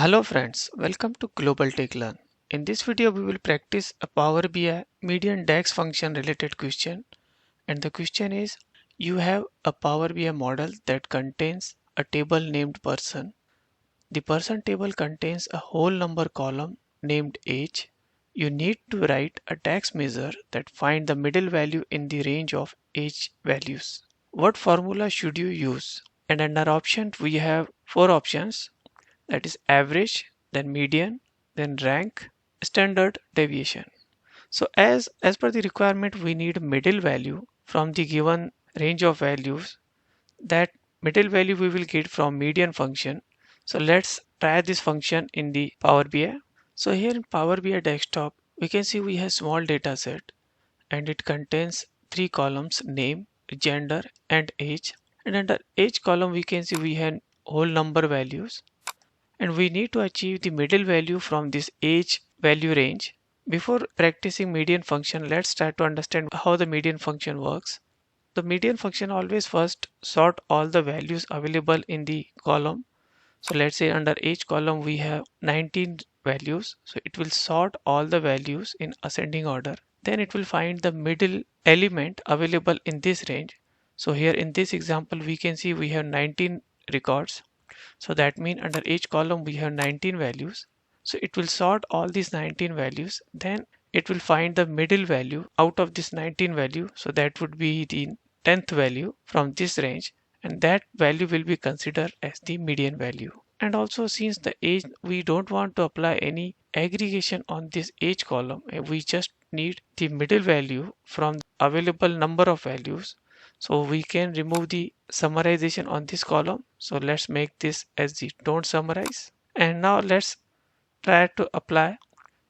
Hello friends, welcome to Global Tech Learn. In this video we will practice a Power BI median DAX function related question, and the question is, you have a Power BI model that contains a table named person. The person table contains a whole number column named age. You need to write a DAX measure that find the middle value in the range of age values. What formula should you use? And under option we have four options, that is average, then median, then rank, standard deviation. So as per the requirement, we need middle value from the given range of values. That middle value we will get from median function. So let's try this function in the Power BI. So here in Power BI desktop, we can see we have small data set and it contains three columns: name, gender and age. And under age column we can see we have whole number values, and we need to achieve the middle value from this age value range. Before practicing median function, let's try to understand how the median function works. The median function always first sort all the values available in the column. So let's say under age column we have 19 values. So it will sort all the values in ascending order. Then it will find the middle element available in this range. So here in this example we can see we have 19 records. So that means under each column we have 19 values. So it will sort all these 19 values. Then it will find the middle value out of this 19 value. So that would be the 10th value from this range. And that value will be considered as the median value. And also, since the age, we don't want to apply any aggregation on this age column. We just need the middle value from the available number of values. So we can remove the summarization on this column. So let's make this as the don't summarize. And now let's try to apply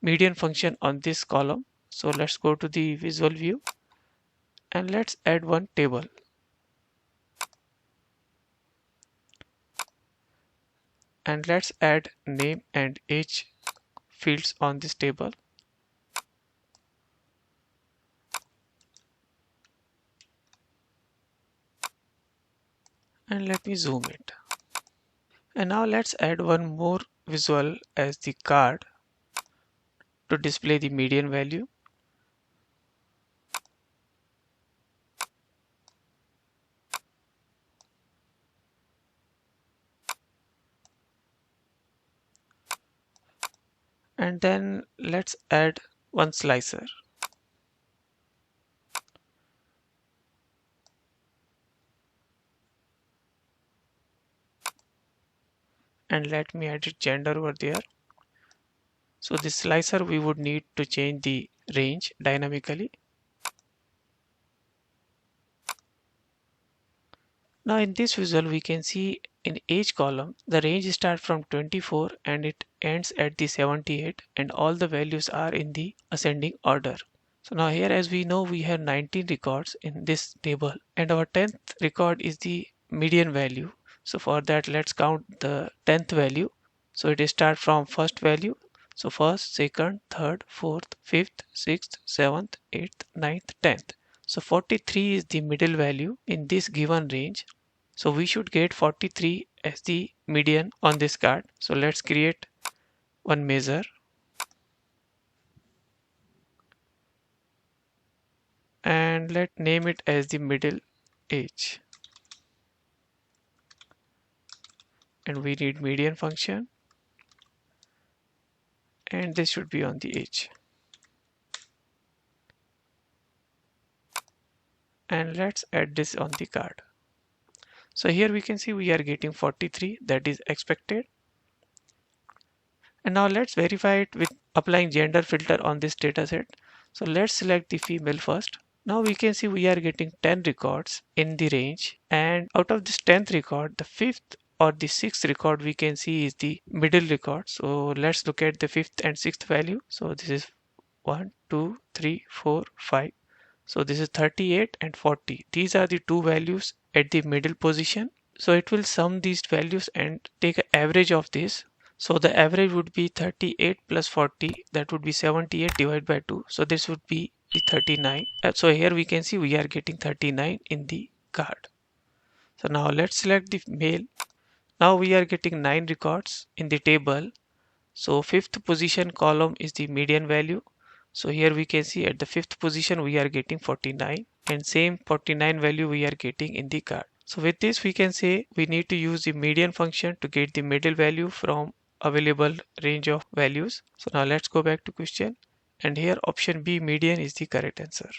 median function on this column. So let's go to the visual view and let's add one table. And let's add name and age fields on this table. And let me zoom it. And now let's add one more visual as the card to display the median value. And then let's add one slicer. And let me add gender over there. So this slicer we would need to change the range dynamically. Now in this visual we can see in age column the range starts from 24 and it ends at the 78, and all the values are in the ascending order. So now here, as we know, we have 19 records in this table and our 10th record is the median value. So for that let's count the 10th value. So it starts from first value. So first, second, third, fourth, fifth, sixth, seventh, eighth, ninth, 10th. So 43 is the middle value in this given range. So we should get 43 as the median on this card. So let's create one measure and let's name it as the middle age. And we need median function, and this should be on the age. And let's add this on the card. So here we can see we are getting 43, that is expected. And now let's verify it with applying gender filter on this data set. So let's select the female first. Now we can see we are getting 10 records in the range, and out of this 10th record, the 5th or the 6th record we can see is the middle record. So let's look at the 5th and 6th value. So this is 1, 2, 3, 4, 5. So this is 38 and 40. These are the two values at the middle position. So it will sum these values and take an average of this. So the average would be 38 plus 40, that would be 78 divided by 2. So this would be the 39. So here we can see we are getting 39 in the card. So now let's select the male Now we are getting 9 records in the table. So fifth position column is the median value. So here we can see at the fifth position we are getting 49, and same 49 value we are getting in the card. So with this we can say we need to use the median function to get the middle value from available range of values. So now let's go back to question, and here option B, median, is the correct answer.